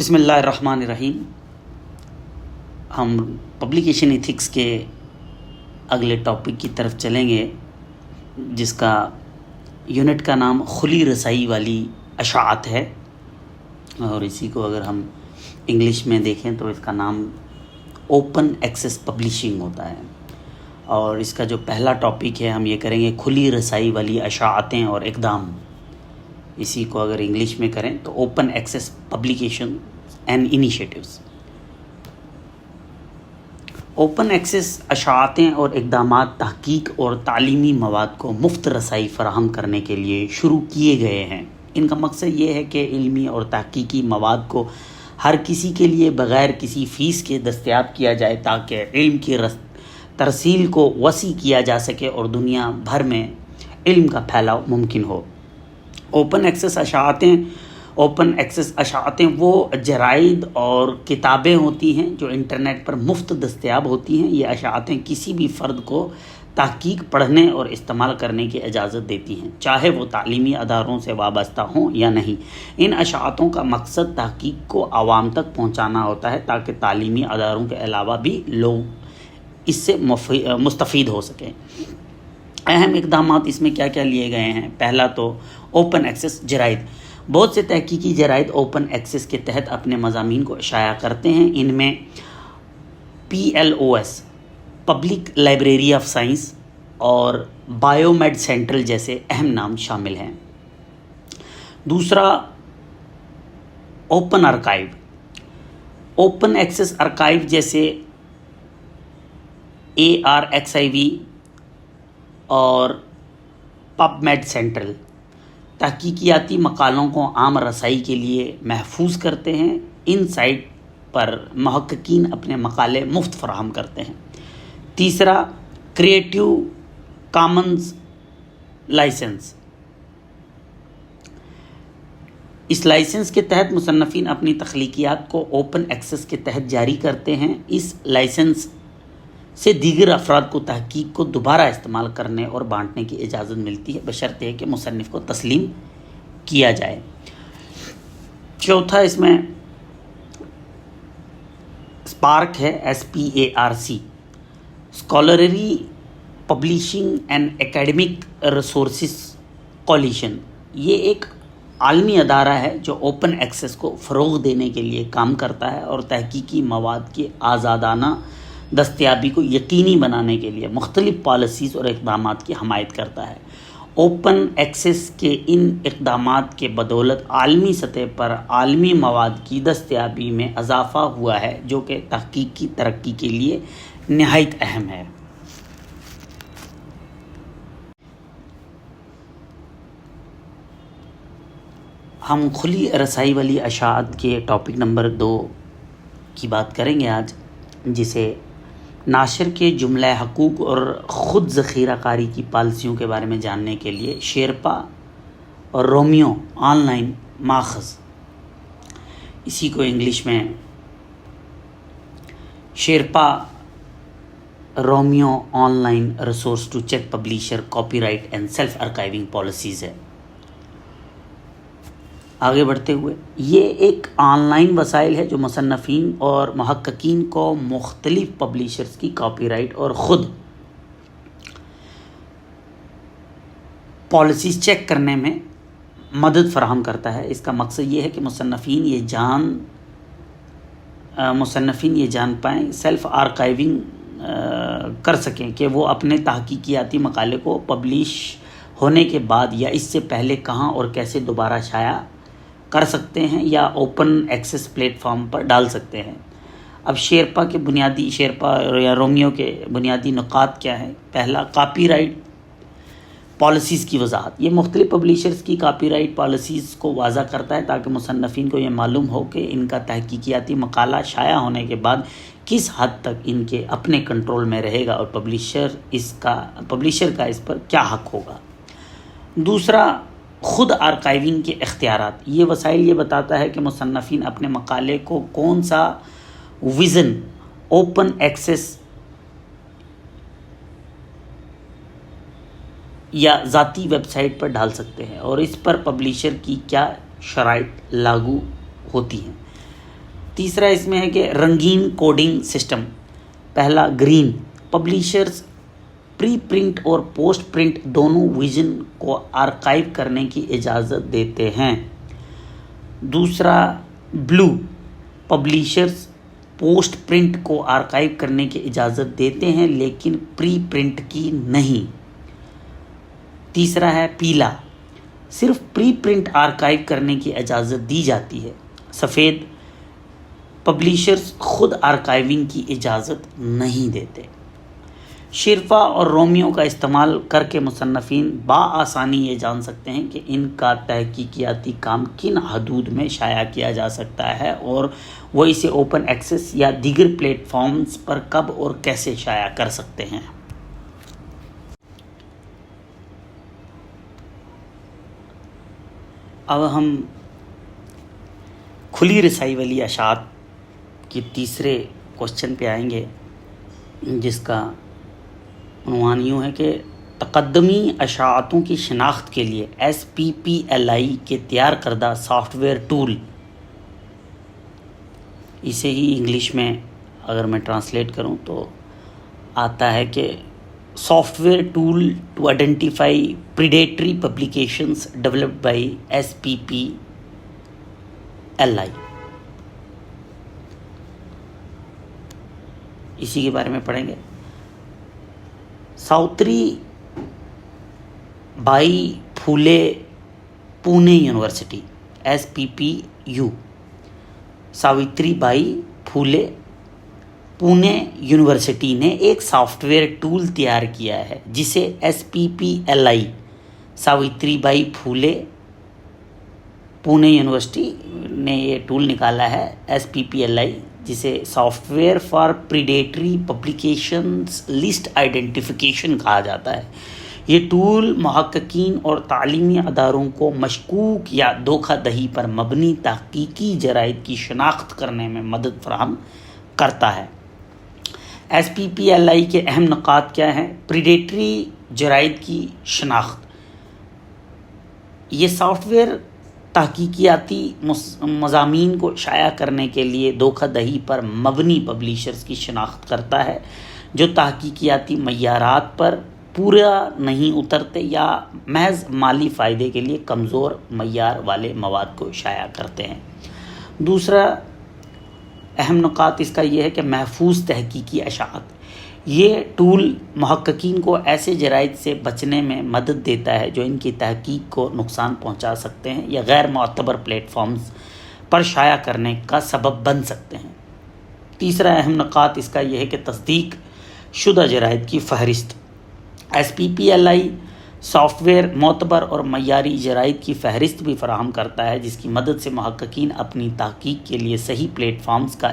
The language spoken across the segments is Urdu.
بسم اللہ الرحمن الرحیم. ہم پبلیکیشن ایتھکس کے اگلے ٹاپک کی طرف چلیں گے، جس کا یونٹ کا نام کھلی رسائی والی اشاعت ہے، اور اسی کو اگر ہم انگلش میں دیکھیں تو اس کا نام اوپن ایکسیس پبلشنگ ہوتا ہے. اور اس کا جو پہلا ٹاپک ہے ہم یہ کریں گے کھلی رسائی والی اشاعتیں اور اقدام. اسی کو اگر انگلش میں کریں تو open access publication and initiatives. Open access اشاعتیں اور اقدامات تحقیق اور تعلیمی مواد کو مفت رسائی فراہم کرنے کے لیے شروع کیے گئے ہیں. ان کا مقصد یہ ہے کہ علمی اور تحقیقی مواد کو ہر کسی کے لیے بغیر کسی فیس کے دستیاب کیا جائے، تاکہ علم کی ترسیل کو وسیع کیا جا سکے اور دنیا بھر میں علم کا پھیلاؤ ممکن ہو. اوپن ایکسیس اشاعتیں وہ جرائد اور کتابیں ہوتی ہیں جو انٹرنیٹ پر مفت دستیاب ہوتی ہیں. یہ اشاعتیں کسی بھی فرد کو تحقیق پڑھنے اور استعمال کرنے کی اجازت دیتی ہیں، چاہے وہ تعلیمی اداروں سے وابستہ ہوں یا نہیں. ان اشاعتوں کا مقصد تحقیق کو عوام تک پہنچانا ہوتا ہے، تاکہ تعلیمی اداروں کے علاوہ بھی لوگ اس سے مستفید ہو سکیں. اہم اقدامات اس میں کیا کیا لیے گئے ہیں؟ پہلا تو اوپن ایکسیس جرائد. بہت سے تحقیقی جرائد اوپن ایکسیس کے تحت اپنے مضامین کو اشاعہ کرتے ہیں. ان میں PLOS public library of science اور بایو میڈ سینٹرل جیسے اہم نام شامل ہیں. دوسرا open archive. Open access archive جیسے ARXIV اور پب میڈ سینٹرل تحقیقیاتی مقالوں کو عام رسائی کے لیے محفوظ کرتے ہیں. ان سائٹ پر محققین اپنے مقالے مفت فراہم کرتے ہیں. تیسرا کریٹو کامنز لائسنس. اس لائسنس کے تحت مصنفین اپنی تخلیقیات کو اوپن ایکسیس کے تحت جاری کرتے ہیں. اس لائسنس سے دیگر افراد کو تحقیق کو دوبارہ استعمال کرنے اور بانٹنے کی اجازت ملتی ہے، بشرطے کہ مصنف کو تسلیم کیا جائے. چوتھا اس میں اسپارک ہے، SPARC scholarly publishing and academic resources coalition. یہ ایک عالمی ادارہ ہے جو اوپن ایکسیس کو فروغ دینے کے لیے کام کرتا ہے اور تحقیقی مواد کی آزادانہ دستیابی کو یقینی بنانے کے لیے مختلف پالیسیز اور اقدامات کی حمایت کرتا ہے. اوپن ایکسیس کے ان اقدامات کے بدولت عالمی سطح پر عالمی مواد کی دستیابی میں اضافہ ہوا ہے، جو کہ تحقیق کی ترقی کے لیے نہایت اہم ہے. ہم کھلی رسائی والی اشاعت کے ٹاپک نمبر 2 کی بات کریں گے آج، جسے ناشر کے جملہ حقوق اور خود ذخیرہ کاری کی پالیسیوں کے بارے میں جاننے کے لیے شیرپا اور رومیو آن لائن ماخذ، اسی کو انگلش میں Sherpa Romeo online resource to check publisher copyright and self archiving policies ہے. آگے بڑھتے ہوئے، یہ ایک آن لائن وسائل ہے جو مصنفین اور محققین کو مختلف پبلیشرز کی کاپی رائٹ اور خود پالیسیز چیک کرنے میں مدد فراہم کرتا ہے. اس کا مقصد یہ ہے کہ مصنفین یہ جان پائیں، سیلف آرکائیونگ کر سکیں کہ وہ اپنے تحقیقیاتی مقالے کو پبلش ہونے کے بعد یا اس سے پہلے کہاں اور کیسے دوبارہ شائع کر سکتے ہیں یا اوپن ایکسیس پلیٹ فارم پر ڈال سکتے ہیں. اب شیرپا یا رومیو کے بنیادی نکات کیا ہیں؟ پہلا، کاپی رائٹ پالیسیز کی وضاحت. یہ مختلف پبلیشرز کی کاپی رائٹ پالیسیز کو واضح کرتا ہے تاکہ مصنفین کو یہ معلوم ہو کہ ان کا تحقیقیاتی مقالہ شائع ہونے کے بعد کس حد تک ان کے اپنے کنٹرول میں رہے گا اور پبلیشر کا اس پر کیا حق ہوگا. دوسرا، خود آرکائیونگ کے اختیارات. یہ وسائل یہ بتاتا ہے کہ مصنفین اپنے مقالے کو کون سا ویژن اوپن ایکسیس یا ذاتی ویب سائٹ پر ڈال سکتے ہیں اور اس پر پبلیشر کی کیا شرائط لاگو ہوتی ہیں. تیسرا اس میں ہے کہ رنگین کوڈنگ سسٹم. پہلا گرین، پبلیشرز پری پرنٹ اور پوسٹ پرنٹ دونوں ویژن کو آرکائیو کرنے کی اجازت دیتے ہیں. دوسرا بلو، پبلیشرز پوسٹ پرنٹ کو آرکائیو کرنے کی اجازت دیتے ہیں لیکن پری پرنٹ کی نہیں. تیسرا ہے پیلا، صرف پری پرنٹ آرکائیو کرنے کی اجازت دی جاتی ہے. سفید، پبلیشرز خود آرکائیونگ کی اجازت نہیں دیتے. شیرپا اور رومیو کا استعمال کر کے مصنفین بآسانی یہ جان سکتے ہیں کہ ان کا تحقیقیاتی کام کن حدود میں شائع کیا جا سکتا ہے اور وہ اسے اوپن ایکسیس یا دیگر پلیٹ فارمز پر کب اور کیسے شائع کر سکتے ہیں. اب ہم کھلی رسائی والی اشاعت کی تیسرے کوشچن پہ آئیں گے، جس کا عنوان یوں ہے کہ تقدمی اشاعتوں کی شناخت کے لیے SPPLI کے تیار کردہ سافٹ ویئر ٹول. اسے ہی انگلش میں اگر میں ٹرانسلیٹ کروں تو آتا ہے کہ software tool to identify predatory publications developed by SPPLI. اسی کے بارے میں پڑھیں گے. Savitribai Phule Pune university SPPU، Savitribai Phule Pune university نے ایک سافٹ ویئر ٹول تیار کیا ہے جسے SPPLI، Savitri by Phule Pune university نے یہ ٹول نکالا ہے SPPLI، جسے soft where for predatory publications list identification کہا جاتا ہے. یہ ٹول محققین اور تعلیمی اداروں کو مشکوک یا دھوکہ دہی پر مبنی تحقیقی جرائد کی شناخت کرنے میں مدد فراہم کرتا ہے. SPPLI کے اہم نکات کیا ہیں؟ پریڈیٹری جرائد کی شناخت. یہ سافٹ ویئر تحقیقیاتی مضامین کو شائع کرنے کے لیے دھوکہ دہی پر مبنی پبلیشرز کی شناخت کرتا ہے جو تحقیقیاتی معیارات پر پورا نہیں اترتے یا محض مالی فائدے کے لیے کمزور معیار والے مواد کو شائع کرتے ہیں. دوسرا اہم نکات اس کا یہ ہے کہ محفوظ تحقیقی اشاعت. یہ ٹول محققین کو ایسے جرائد سے بچنے میں مدد دیتا ہے جو ان کی تحقیق کو نقصان پہنچا سکتے ہیں یا غیر معتبر پلیٹ فارمز پر شائع کرنے کا سبب بن سکتے ہیں. تیسرا اہم نکات اس کا یہ ہے کہ تصدیق شدہ جرائد کی فہرست. SPPLI سافٹ ویئر معتبر اور معیاری جرائد کی فہرست بھی فراہم کرتا ہے جس کی مدد سے محققین اپنی تحقیق کے لیے صحیح پلیٹ فارمز کا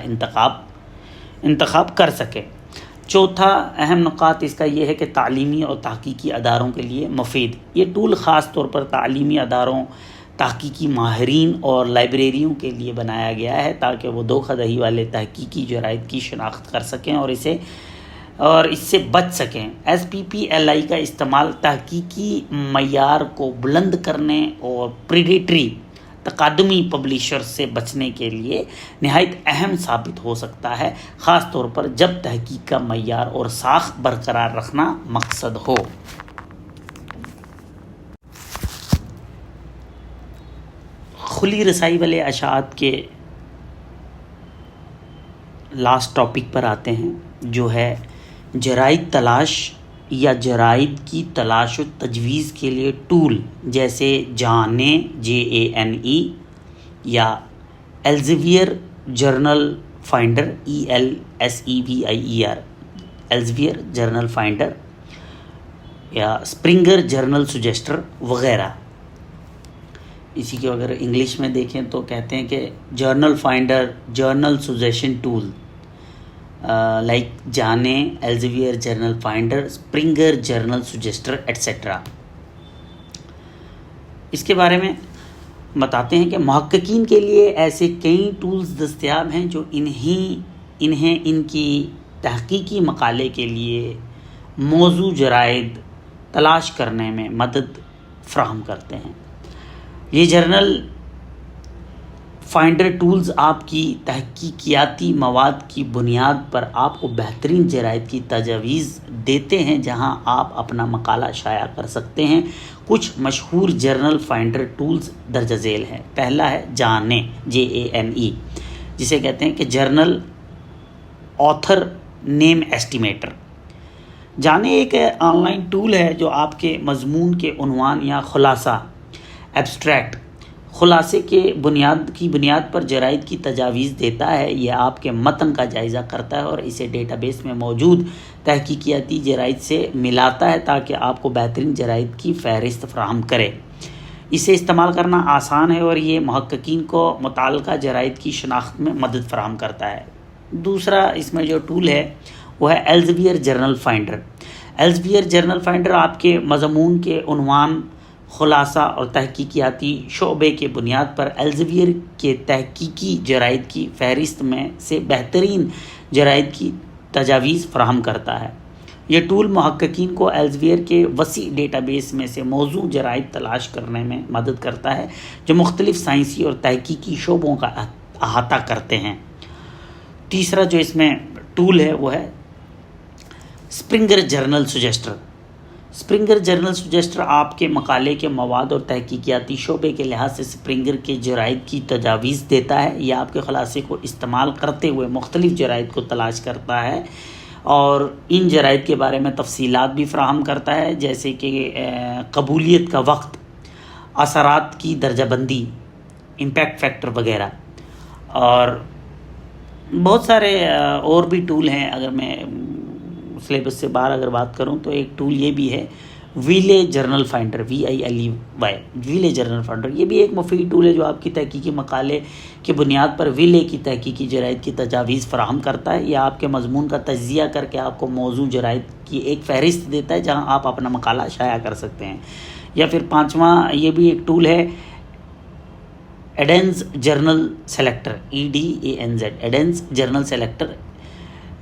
انتخاب کر سکیں. چوتھا اہم نکات اس کا یہ ہے کہ تعلیمی اور تحقیقی اداروں کے لیے مفید. یہ ٹول خاص طور پر تعلیمی اداروں، تحقیقی ماہرین اور لائبریریوں کے لیے بنایا گیا ہے تاکہ وہ دھوکہ دہی والے تحقیقی جرائد کی شناخت کر سکیں اور اس سے بچ سکیں. SPPLI کا استعمال تحقیقی معیار کو بلند کرنے اور پریڈیٹری تقادمی پبلیشر سے بچنے کے لیے نہایت اہم ثابت ہو سکتا ہے، خاص طور پر جب تحقیق کا معیار اور ساخت برقرار رکھنا مقصد ہو. کھلی رسائی والے اشاعت کے لاسٹ ٹاپک پر آتے ہیں جو ہے جرائد تلاش یا جرائد کی تلاش و تجویز کے لیے ٹول جیسے جانے JANE یا Elsevier journal finder ELSEVIER، Elsevier journal finder یا اسپرنگر جرنل سجیسٹر وغیرہ. اسی کے اگر انگلش میں دیکھیں تو کہتے ہیں کہ journal finder, journal suggestion tool like Jane, Elsevier journal finder, Springer journal suggester etcetera. اس کے بارے میں بتاتے ہیں کہ محققین کے لیے ایسے کئی ٹولز دستیاب ہیں جو انہیں ان کی تحقیقی مقالے کے لیے موضوع جرائد تلاش کرنے میں مدد فراہم کرتے ہیں. یہ جرنل فائنڈر ٹولز آپ کی تحقیقیاتی مواد کی بنیاد پر آپ کو بہترین جرائد کی تجاویز دیتے ہیں جہاں آپ اپنا مقالہ شائع کر سکتے ہیں۔ کچھ مشہور جرنل فائنڈر ٹولز درج ذیل ہیں۔ پہلا ہے جانے، JANE، جسے کہتے ہیں کہ جرنل آتھر نیم ایسٹیمیٹر۔ جانے ایک آن لائن ٹول ہے جو آپ کے مضمون کے عنوان یا خلاصہ، ایبسٹریکٹ، خلاصے کی بنیاد پر جرائد کی تجاویز دیتا ہے۔ یہ آپ کے متن کا جائزہ کرتا ہے اور اسے ڈیٹا بیس میں موجود تحقیقیاتی جرائد سے ملاتا ہے تاکہ آپ کو بہترین جرائد کی فہرست فراہم کرے۔ اسے استعمال کرنا آسان ہے اور یہ محققین کو متعلقہ جرائد کی شناخت میں مدد فراہم کرتا ہے۔ دوسرا اس میں جو ٹول ہے وہ ہے ایلزویئر جرنل فائنڈر۔ ایلزویئر جرنل فائنڈر آپ کے مضمون کے عنوان، خلاصہ اور تحقیقیاتی شعبے کے بنیاد پر ایلزویئر کے تحقیقی جرائد کی فہرست میں سے بہترین جرائد کی تجاویز فراہم کرتا ہے۔ یہ ٹول محققین کو ایلزویئر کے وسیع ڈیٹا بیس میں سے موضوع جرائد تلاش کرنے میں مدد کرتا ہے جو مختلف سائنسی اور تحقیقی شعبوں کا احاطہ کرتے ہیں۔ تیسرا جو اس میں ٹول ہے وہ ہے اسپرنگر جرنل سجیسٹر۔ اسپرنگر جرنل سجیسٹر آپ کے مقالے کے مواد اور تحقیقیاتی شعبے کے لحاظ سے اسپرنگر کے جرائد کی تجاویز دیتا ہے۔ یہ آپ کے خلاصے کو استعمال کرتے ہوئے مختلف جرائد کو تلاش کرتا ہے اور ان جرائد کے بارے میں تفصیلات بھی فراہم کرتا ہے، جیسے کہ قبولیت کا وقت، اثرات کی درجہ بندی، امپیکٹ فیکٹر وغیرہ، اور بہت سارے اور بھی ٹول ہیں۔ اگر میں سلیبس سے باہر اگر بات کروں تو ایک ٹول یہ بھی ہے ویلے جرنل فائنڈر، VILEY، ویلے جرنل فائنڈر۔ یہ بھی ایک مفید ٹول ہے جو آپ کی تحقیقی مقالے کی بنیاد پر ویلے کی تحقیقی جرائد کی تجاویز فراہم کرتا ہے۔ یہ آپ کے مضمون کا تجزیہ کر کے آپ کو موضوع جرائد کی ایک فہرست دیتا ہے جہاں آپ اپنا مقالہ شائع کر سکتے ہیں۔ یا پھر پانچواں یہ بھی ایک ٹول ہے Edanz journal selector, EDANZ، Edanz journal selector.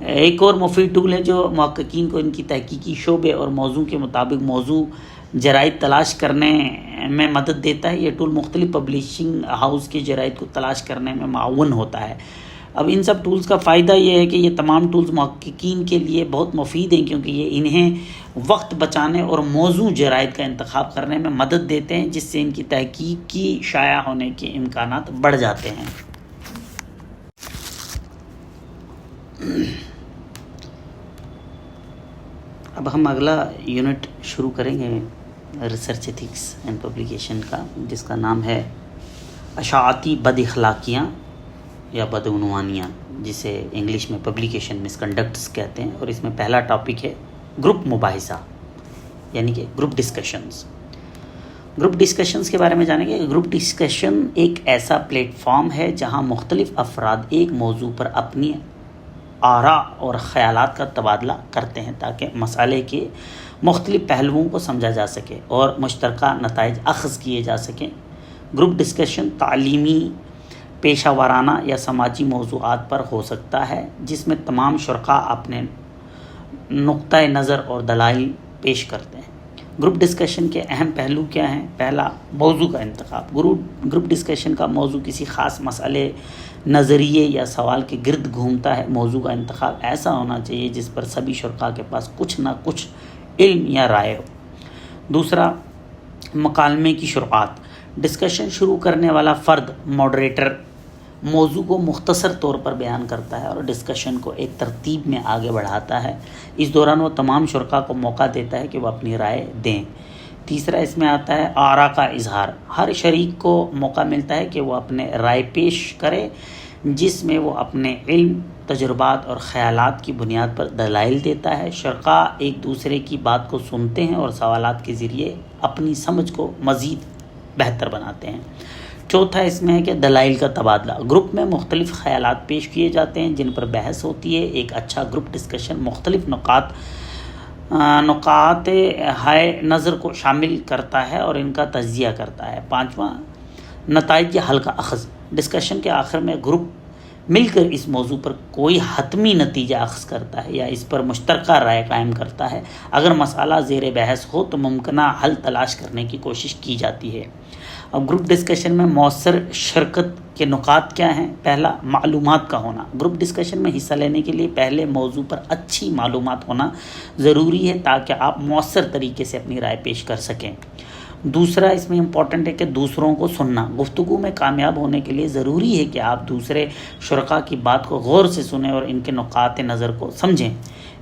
ایک اور مفید ٹول ہے جو محققین کو ان کی تحقیقی شعبے اور موضوع کے مطابق موضوع جرائد تلاش کرنے میں مدد دیتا ہے۔ یہ ٹول مختلف پبلشنگ ہاؤس کے جرائد کو تلاش کرنے میں معاون ہوتا ہے۔ اب ان سب ٹولز کا فائدہ یہ ہے کہ یہ تمام ٹولز محققین کے لیے بہت مفید ہیں کیونکہ یہ انہیں وقت بچانے اور موضوع جرائد کا انتخاب کرنے میں مدد دیتے ہیں، جس سے ان کی تحقیق کی شائع ہونے کے امکانات بڑھ جاتے ہیں۔ اب ہم اگلا یونٹ شروع کریں گے ریسرچ ایتھکس اینڈ پبلیکیشن کا، جس کا نام ہے اشاعتی بد اخلاقیاں یا بدعنوانیاں، جسے انگلش میں پبلیکیشن مس کنڈکٹس کہتے ہیں۔ اور اس میں پہلا ٹاپک ہے گروپ مباحثہ، یعنی کہ گروپ ڈسکشنز۔ گروپ ڈسکشنز کے بارے میں جانیں گے۔ گروپ ڈسکشن ایک ایسا پلیٹ فارم ہے جہاں مختلف افراد ایک موضوع پر اپنی آراء اور خیالات کا تبادلہ کرتے ہیں تاکہ مسئلے کے مختلف پہلوؤں کو سمجھا جا سکے اور مشترکہ نتائج اخذ کیے جا سکیں۔ گروپ ڈسکشن تعلیمی، پیشہ ورانہ یا سماجی موضوعات پر ہو سکتا ہے جس میں تمام شرکاء اپنے نقطۂ نظر اور دلائل پیش کرتے ہیں۔ گروپ ڈسکشن کے اہم پہلو کیا ہیں؟ پہلا، موضوع کا انتخاب۔ گروپ ڈسکشن کا موضوع کسی خاص مسئلے، نظریے یا سوال کے گرد گھومتا ہے۔ موضوع کا انتخاب ایسا ہونا چاہیے جس پر سبھی شرکاء کے پاس کچھ نہ کچھ علم یا رائے ہو۔ دوسرا، مکالمے کی شروعات۔ ڈسکشن شروع کرنے والا فرد، ماڈریٹر، موضوع کو مختصر طور پر بیان کرتا ہے اور ڈسکشن کو ایک ترتیب میں آگے بڑھاتا ہے۔ اس دوران وہ تمام شرکاء کو موقع دیتا ہے کہ وہ اپنی رائے دیں۔ تیسرا اس میں آتا ہے آراء کا اظہار۔ ہر شریک کو موقع ملتا ہے کہ وہ اپنے رائے پیش کرے جس میں وہ اپنے علم، تجربات اور خیالات کی بنیاد پر دلائل دیتا ہے۔ شرکاء ایک دوسرے کی بات کو سنتے ہیں اور سوالات کے ذریعے اپنی سمجھ کو مزید بہتر بناتے ہیں۔ چوتھا اس میں ہے کہ دلائل کا تبادلہ۔ گروپ میں مختلف خیالات پیش کیے جاتے ہیں جن پر بحث ہوتی ہے۔ ایک اچھا گروپ ڈسکشن مختلف نقاط ہائے نظر کو شامل کرتا ہے اور ان کا تجزیہ کرتا ہے۔ پانچواں، نتائج یا حل کا اخذ۔ ڈسکشن کے آخر میں گروپ مل کر اس موضوع پر کوئی حتمی نتیجہ اخذ کرتا ہے یا اس پر مشترکہ رائے قائم کرتا ہے۔ اگر مسئلہ زیر بحث ہو تو ممکنہ حل تلاش کرنے کی کوشش کی جاتی ہے۔ اب گروپ ڈسکشن میں مؤثر شرکت کے نکات کیا ہیں؟ پہلا، معلومات کا ہونا۔ گروپ ڈسکشن میں حصہ لینے کے لیے پہلے موضوع پر اچھی معلومات ہونا ضروری ہے تاکہ آپ مؤثر طریقے سے اپنی رائے پیش کر سکیں۔ دوسرا اس میں امپورٹنٹ ہے کہ دوسروں کو سننا۔ گفتگو میں کامیاب ہونے کے لیے ضروری ہے کہ آپ دوسرے شرکاء کی بات کو غور سے سنیں اور ان کے نقاط نظر کو سمجھیں۔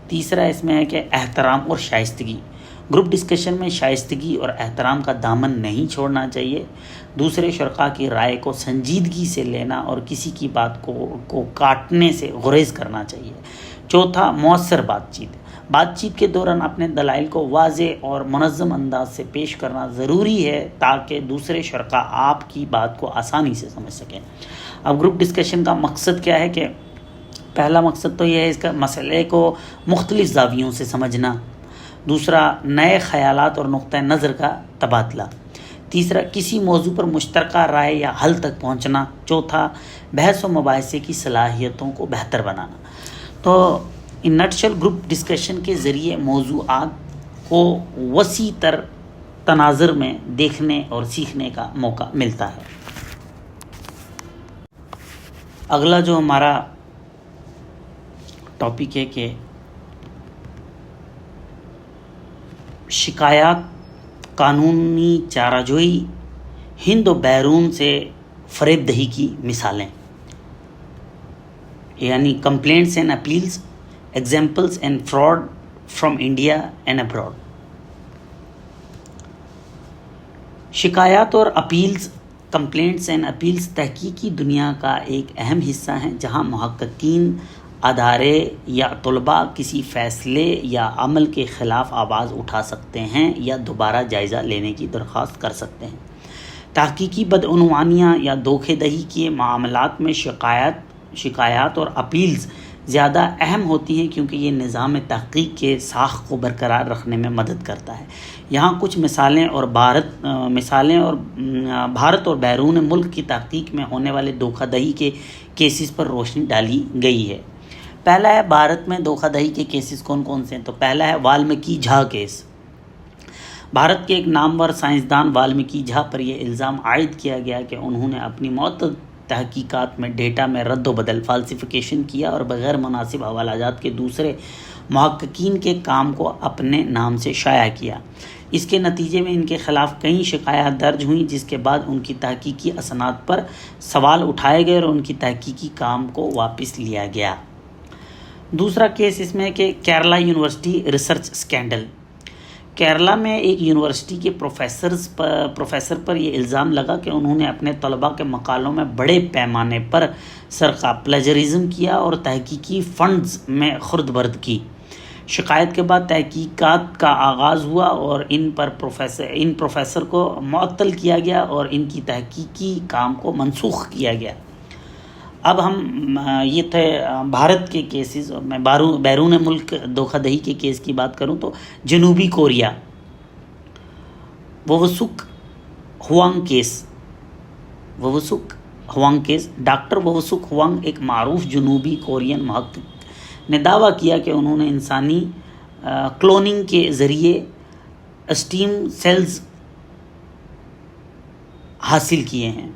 تیسرا اس میں ہے کہ احترام اور شائستگی۔ گروپ ڈسکشن میں شائستگی اور احترام کا دامن نہیں چھوڑنا چاہیے۔ دوسرے شرکاء کی رائے کو سنجیدگی سے لینا اور کسی کی بات کو کاٹنے سے گریز کرنا چاہیے۔ چوتھا، مؤثر بات چیت۔ بات چیت کے دوران اپنے دلائل کو واضح اور منظم انداز سے پیش کرنا ضروری ہے تاکہ دوسرے شرکاء آپ کی بات کو آسانی سے سمجھ سکیں۔ اب گروپ ڈسکشن کا مقصد کیا ہے؟ کہ پہلا مقصد تو یہ ہے اس کا مسئلے کو مختلف زاویوں سے سمجھنا۔ دوسرا، نئے خیالات اور نقطہ نظر کا تبادلہ۔ تیسرا، کسی موضوع پر مشترکہ رائے یا حل تک پہنچنا۔ چوتھا، بحث و مباحثے کی صلاحیتوں کو بہتر بنانا۔ تو ان نٹشل گروپ ڈسکشن کے ذریعے موضوعات کو وسیع تر تناظر میں دیکھنے اور سیکھنے کا موقع ملتا ہے۔ اگلا جو ہمارا ٹاپک ہے کہ شکایات، قانونی چارہ جوئی، ہند و بیرون سے فریب دہی کی مثالیں، یعنی complaints and appeals, examples and fraud from India and abroad. شکایات اور اپیلز، کمپلینٹس اینڈ اپیلز تحقیقی دنیا کا ایک اہم حصہ ہیں جہاں محققین، ادارے یا طلباء کسی فیصلے یا عمل کے خلاف آواز اٹھا سکتے ہیں یا دوبارہ جائزہ لینے کی درخواست کر سکتے ہیں۔ تحقیقی بدعنوانیاں یا دھوکہ دہی کے معاملات میں شکایات اور اپیلز زیادہ اہم ہوتی ہیں کیونکہ یہ نظام تحقیق کے ساخت کو برقرار رکھنے میں مدد کرتا ہے۔ یہاں کچھ مثالیں اور بھارت اور بیرون ملک کی تحقیق میں ہونے والے دھوکہ دہی کے کیسز پر روشنی ڈالی گئی ہے۔ پہلا ہے بھارت میں دھوکہ دہی کے کیسز کون کون سے ہیں؟ تو پہلا ہے والمیکی جھا کیس۔ بھارت کے ایک نامور سائنسدان والمیکی جھا پر یہ الزام عائد کیا گیا کہ انہوں نے اپنی معتد تحقیقات میں ڈیٹا میں رد و بدل، فالسیفیکیشن کیا اور بغیر مناسب حوالہ جات کے دوسرے محققین کے کام کو اپنے نام سے شائع کیا۔ اس کے نتیجے میں ان کے خلاف کئی شکایات درج ہوئیں جس کے بعد ان کی تحقیقی اسناد پر سوال اٹھائے گئے اور ان کی تحقیقی کام کو واپس لیا گیا۔ دوسرا کیس اس میں کہ Kerala university research scandal. Kerala میں ایک یونیورسٹی کے پروفیسر پر یہ الزام لگا کہ انہوں نے اپنے طلباء کے مقالوں میں بڑے پیمانے پر سرقہ، پلیجرزم کیا اور تحقیقی فنڈز میں خرد برد کی۔ شکایت کے بعد تحقیقات کا آغاز ہوا اور ان پروفیسر کو معطل کیا گیا اور ان کی تحقیقی کام کو منسوخ کیا گیا۔ اب ہم یہ تھے بھارت کے کیسز، اور میں بیرون ملک دھوکہ دہی کے کیس کی بات کروں تو جنوبی کوریا، Woosuk Hwang case. Doctor Woosuk Hwang ایک معروف جنوبی کورین محقق نے دعویٰ کیا کہ انہوں نے انسانی کلوننگ کے ذریعے اسٹیم سیلز حاصل کیے ہیں،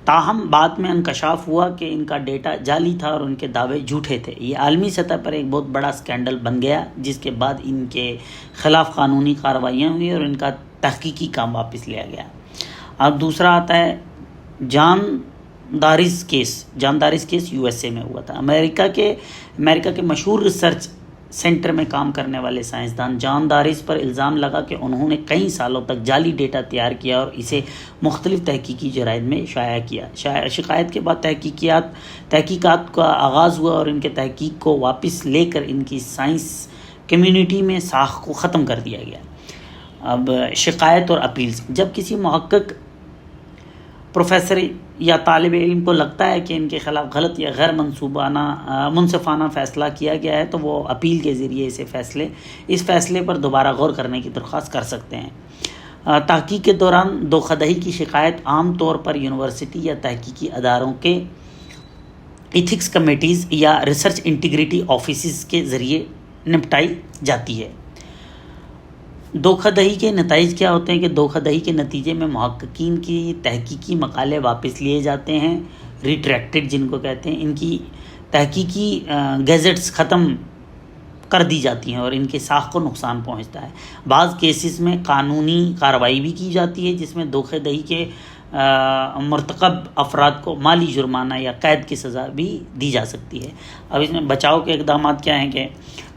تاہم بعد میں انکشاف ہوا کہ ان کا ڈیٹا جعلی تھا اور ان کے دعوے جھوٹے تھے۔ یہ عالمی سطح پر ایک بہت بڑا اسکینڈل بن گیا جس کے بعد ان کے خلاف قانونی کارروائیاں ہوئی اور ان کا تحقیقی کام واپس لیا گیا۔ اب دوسرا آتا ہے جاندارس کیس یو ایس اے میں ہوا تھا۔ امریکہ کے مشہور ریسرچ سینٹر میں کام کرنے والے سائنسدان جان دارس پر الزام لگا کہ انہوں نے کئی سالوں تک جعلی ڈیٹا تیار کیا اور اسے مختلف تحقیقی جرائد میں شائع کیا۔ شکایت کے بعد تحقیقات کا آغاز ہوا اور ان کے تحقیق کو واپس لے کر ان کی سائنس کمیونٹی میں ساخت کو ختم کر دیا گیا۔ اب شکایت اور اپیلز، جب کسی محقق، پروفیسر یا طالب علم کو لگتا ہے کہ ان کے خلاف غلط یا غیر منصفانہ فیصلہ کیا گیا ہے تو وہ اپیل کے ذریعے اس فیصلے پر دوبارہ غور کرنے کی درخواست کر سکتے ہیں۔ تحقیق کے دوران دھوکہ دہی کی شکایت عام طور پر یونیورسٹی یا تحقیقی اداروں کے ایتھکس کمیٹیز یا ریسرچ انٹیگریٹی آفیسز کے ذریعے نپٹائی جاتی ہے۔ دھوکہ دہی کے نتائج کیا ہوتے ہیں کہ دھوکہ دہی کے نتیجے میں محققین کی تحقیقی مقالے واپس لیے جاتے ہیں، ریٹریکٹڈ جن کو کہتے ہیں، ان کی تحقیقی گیزٹس ختم کر دی جاتی ہیں اور ان کے ساخت کو نقصان پہنچتا ہے۔ بعض کیسز میں قانونی کارروائی بھی کی جاتی ہے جس میں دھوکہ دہی کے مرتکب افراد کو مالی جرمانہ یا قید کی سزا بھی دی جا سکتی ہے۔ اب اس میں بچاؤ کے اقدامات کیا ہیں کہ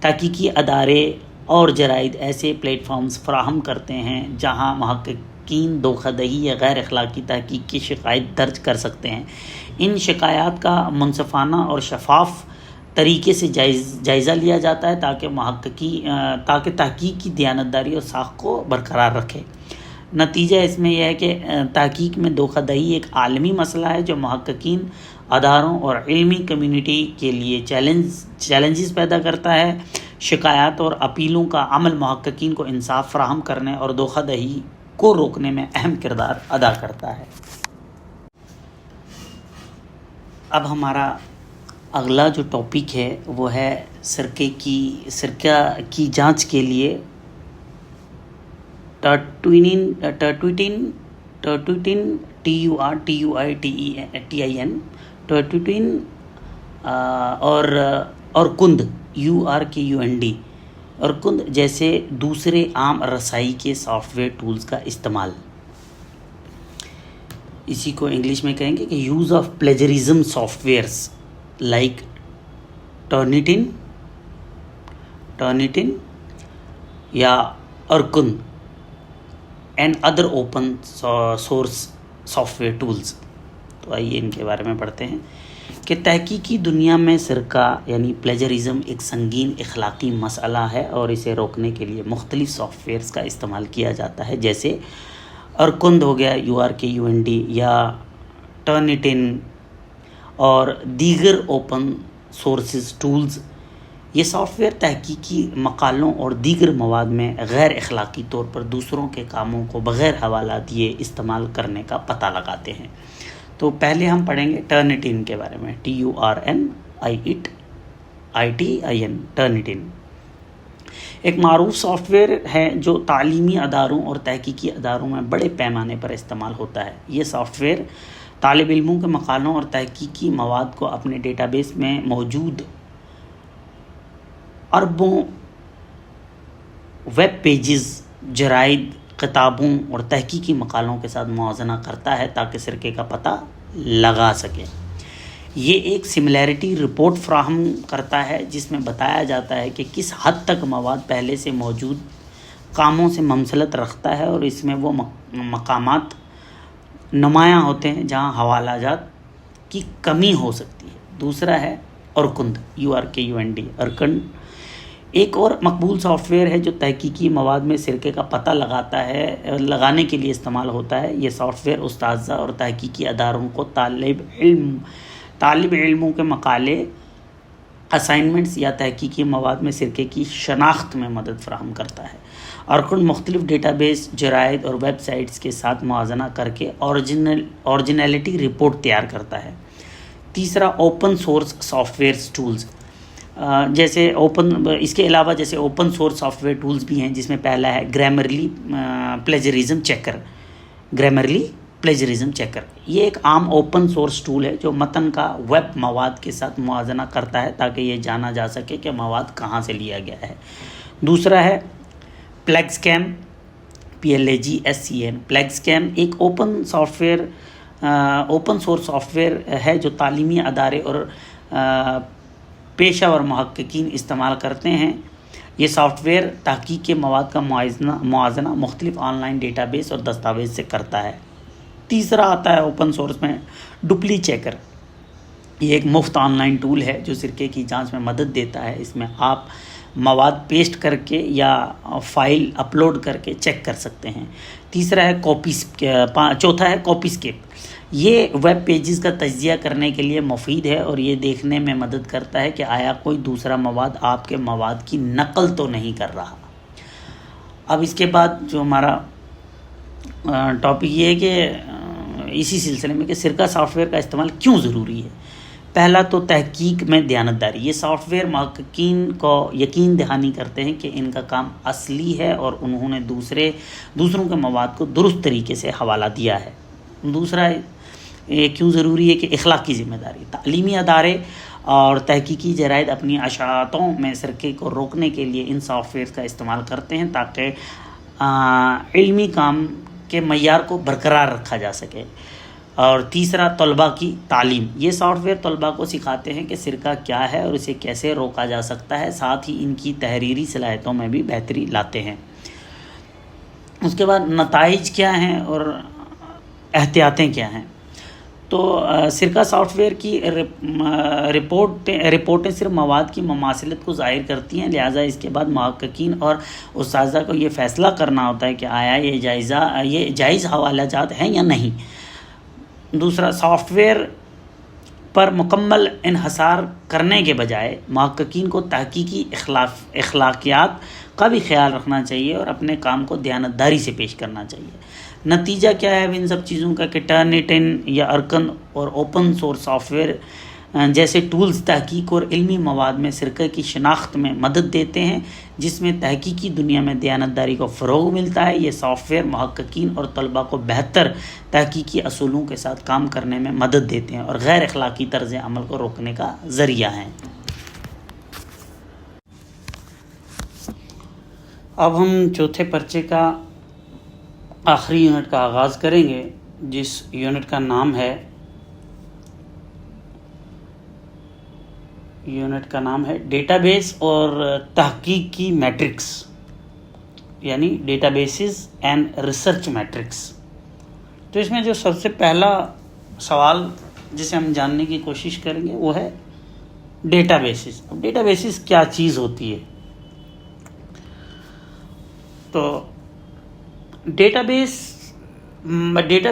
تحقیقی ادارے اور جرائد ایسے پلیٹ فارمز فراہم کرتے ہیں جہاں محققین دھوکہ دہی یا غیر اخلاقی تحقیق کی شکایت درج کر سکتے ہیں۔ ان شکایات کا منصفانہ اور شفاف طریقے سے جائزہ لیا جاتا ہے تاکہ تحقیق کی دیانتداری اور ساخت کو برقرار رکھے۔ نتیجہ اس میں یہ ہے کہ تحقیق میں دھوکہ دہی ایک عالمی مسئلہ ہے جو محققین، اداروں اور علمی کمیونٹی کے لیے چیلنجز پیدا کرتا ہے۔ شکایات اور اپیلوں کا عمل محققین کو انصاف فراہم کرنے اور دھوکہ دہی کو روکنے میں اہم کردار ادا کرتا ہے۔ اب ہمارا اگلا جو ٹاپک ہے وہ ہے سرقہ کی جانچ کے لیے ٹرٹوئٹن ٹرٹوئٹن اور کند URKUND اور کند جیسے دوسرے عام رسائی کے سافٹ ویئر ٹولز کا استعمال۔ اسی کو انگلش میں کہیں گے کہ use of plagiarism softwares like Turnitin یا Urkund and other open source software tools. تو آئیے ان کے بارے میں پڑھتے ہیں کہ تحقیقی دنیا میں سرقہ یعنی پلیجرزم ایک سنگین اخلاقی مسئلہ ہے اور اسے روکنے کے لیے مختلف سافٹ ویئرز کا استعمال کیا جاتا ہے، جیسے ارکند ہو گیا URKUND یا ٹرنیٹن اور دیگر اوپن سورسز ٹولز۔ یہ سافٹ ویئر تحقیقی مقالوں اور دیگر مواد میں غیر اخلاقی طور پر دوسروں کے کاموں کو بغیر حوالہ دیے استعمال کرنے کا پتہ لگاتے ہیں۔ تو پہلے ہم پڑھیں گے ٹرنیٹن کے بارے میں، TURNITIN ٹرنیٹن ایک معروف سافٹ ویئر ہے جو تعلیمی اداروں اور تحقیقی اداروں میں بڑے پیمانے پر استعمال ہوتا ہے۔ یہ سافٹ ویئر طالب علموں کے مقالوں اور تحقیقی مواد کو اپنے ڈیٹا بیس میں موجود اربوں ویب پیجز، جرائد، کتابوں اور تحقیقی مقالوں کے ساتھ موازنہ کرتا ہے تاکہ سرقے کا پتہ لگا سکے۔ یہ ایک سملیرٹی رپورٹ فراہم کرتا ہے جس میں بتایا جاتا ہے کہ کس حد تک مواد پہلے سے موجود کاموں سے مماثلت رکھتا ہے اور اس میں وہ مقامات نمایاں ہوتے ہیں جہاں حوالہ جات کی کمی ہو سکتی ہے۔ دوسرا ہے ارکند URKUND ارکند ایک اور مقبول سافٹ ویئر ہے جو تحقیقی مواد میں سرقے کا پتہ لگانے کے لیے استعمال ہوتا ہے۔ یہ سافٹ ویئر اساتذہ اور تحقیقی اداروں کو طالب علموں کے مقالے، اسائنمنٹس یا تحقیقی مواد میں سرقے کی شناخت میں مدد فراہم کرتا ہے۔ ارکند مختلف ڈیٹا بیس، جرائد اور ویب سائٹس کے ساتھ موازنہ کر کے اوریجنیلٹی رپورٹ تیار کرتا ہے۔ تیسرا open source software tools, جیسے اس کے علاوہ جیسے open source software tools بھی ہیں جس میں پہلا ہے گرامرلی پلیجرزم چیکر۔ یہ ایک عام اوپن سورس ٹول ہے جو متن کا ویب مواد کے ساتھ موازنہ کرتا ہے تاکہ یہ جانا جا سکے کہ مواد کہاں سے لیا گیا ہے۔ دوسرا ہے پلیگسکیم PLAGSCM پلیگسکیم ایک اوپن سورس سافٹ ویئر ہے جو تعلیمی ادارے اور پیشہ ور محققین استعمال کرتے ہیں۔ یہ سافٹ ویئر تحقیق کے مواد کا موازنہ مختلف آن لائن ڈیٹا بیس اور دستاویز سے کرتا ہے۔ تیسرا آتا ہے اوپن سورس میں ڈپلی چیکر۔ یہ ایک مفت آن لائن ٹول ہے جو سرقے کی جانچ میں مدد دیتا ہے۔ اس میں آپ مواد پیسٹ کر کے یا فائل اپلوڈ کر کے چیک کر سکتے ہیں۔ چوتھا ہے کاپیسکیپ۔ یہ ویب پیجز کا تجزیہ کرنے کے لیے مفید ہے اور یہ دیکھنے میں مدد کرتا ہے کہ آیا کوئی دوسرا مواد آپ کے مواد کی نقل تو نہیں کر رہا۔ اب اس کے بعد جو ہمارا ٹاپک یہ ہے کہ اسی سلسلے میں کہ سرقہ سافٹ ویئر کا استعمال کیوں ضروری ہے۔ پہلا تو تحقیق میں دیانتداری. یہ سافٹ ویئر محققین کو یقین دہانی کرتے ہیں کہ ان کا کام اصلی ہے اور انہوں نے دوسروں کے مواد کو درست طریقے سے حوالہ دیا ہے. دوسرا یہ کیوں ضروری ہے کہ اخلاقی ذمہ داری. تعلیمی ادارے اور تحقیقی جرائد اپنی اشاعتوں میں سرقے کو روکنے کے لیے ان سافٹ ویئر کا استعمال کرتے ہیں تاکہ علمی کام کے معیار کو برقرار رکھا جا سکے. اور تیسرا طلباء کی تعلیم. یہ سافٹ ویئر طلباء کو سکھاتے ہیں کہ سرقہ کیا ہے اور اسے کیسے روکا جا سکتا ہے، ساتھ ہی ان کی تحریری صلاحیتوں میں بھی بہتری لاتے ہیں. اس کے بعد نتائج کیا ہیں اور احتیاطیں کیا ہیں. تو سرقہ سافٹ ویئر کی رپورٹیں صرف مواد کی مماثلت کو ظاہر کرتی ہیں، لہٰذا اس کے بعد محققین اور اساتذہ کو یہ فیصلہ کرنا ہوتا ہے کہ آیا یہ جائز حوالہ جات ہیں یا نہیں. دوسرا، سافٹ ویئر پر مکمل انحصار کرنے کے بجائے محققین کو تحقیقی اخلاقیات کا بھی خیال رکھنا چاہیے اور اپنے کام کو دیانتداری سے پیش کرنا چاہیے. نتیجہ کیا ہے ان سب چیزوں کا کہ ٹرنیٹن یا ارکن اور اوپن سورس سافٹ ویئر جیسے ٹولز تحقیق اور علمی مواد میں سرقے کی شناخت میں مدد دیتے ہیں، جس میں تحقیقی دنیا میں دیانتداری کو فروغ ملتا ہے. یہ سافٹ ویئر محققین اور طلباء کو بہتر تحقیقی اصولوں کے ساتھ کام کرنے میں مدد دیتے ہیں اور غیر اخلاقی طرز عمل کو روکنے کا ذریعہ ہیں. اب ہم چوتھے پرچے کا آخری یونٹ کا آغاز کریں گے، جس یونٹ کا نام ہے ڈیٹا بیس اور تحقیق کی میٹرکس، یعنی databases and research metrics. تو اس میں جو سب سے پہلا سوال جسے ہم جاننے کی کوشش کریں گے وہ ہے ڈیٹا بیسز. اب ڈیٹا بیسز کیا چیز ہوتی ہے؟ تو ڈیٹا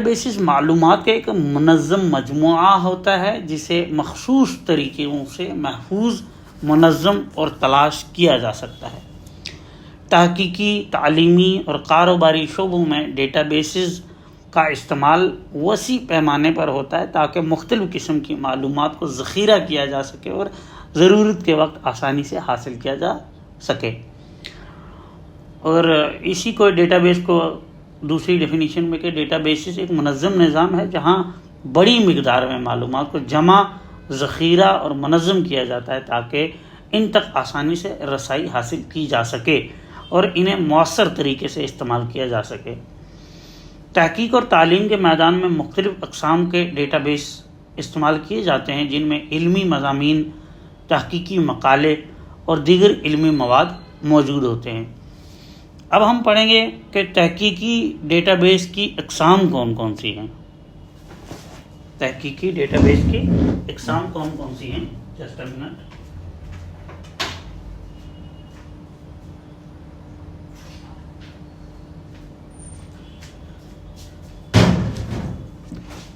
بیسز معلومات کا ایک منظم مجموعہ ہوتا ہے جسے مخصوص طریقوں سے محفوظ، منظم اور تلاش کیا جا سکتا ہے. تحقیقی، تعلیمی اور کاروباری شعبوں میں ڈیٹا بیسز کا استعمال وسیع پیمانے پر ہوتا ہے تاکہ مختلف قسم کی معلومات کو ذخیرہ کیا جا سکے اور ضرورت کے وقت آسانی سے حاصل کیا جا سکے. اور اسی کو ڈیٹا بیس کو دوسری ڈیفینیشن میں کہ ڈیٹا بیسز ایک منظم نظام ہے جہاں بڑی مقدار میں معلومات کو جمع، ذخیرہ اور منظم کیا جاتا ہے تاکہ ان تک آسانی سے رسائی حاصل کی جا سکے اور انہیں مؤثر طریقے سے استعمال کیا جا سکے. تحقیق اور تعلیم کے میدان میں مختلف اقسام کے ڈیٹا بیس استعمال کیے جاتے ہیں، جن میں علمی مضامین، تحقیقی مقالے اور دیگر علمی مواد موجود ہوتے ہیں. اب ہم پڑھیں گے کہ تحقیقی ڈیٹا بیس کی اقسام کون کون سی ہیں. تحقیقی ڈیٹا بیس کی اقسام کون کون سی ہیں؟ Just a minute.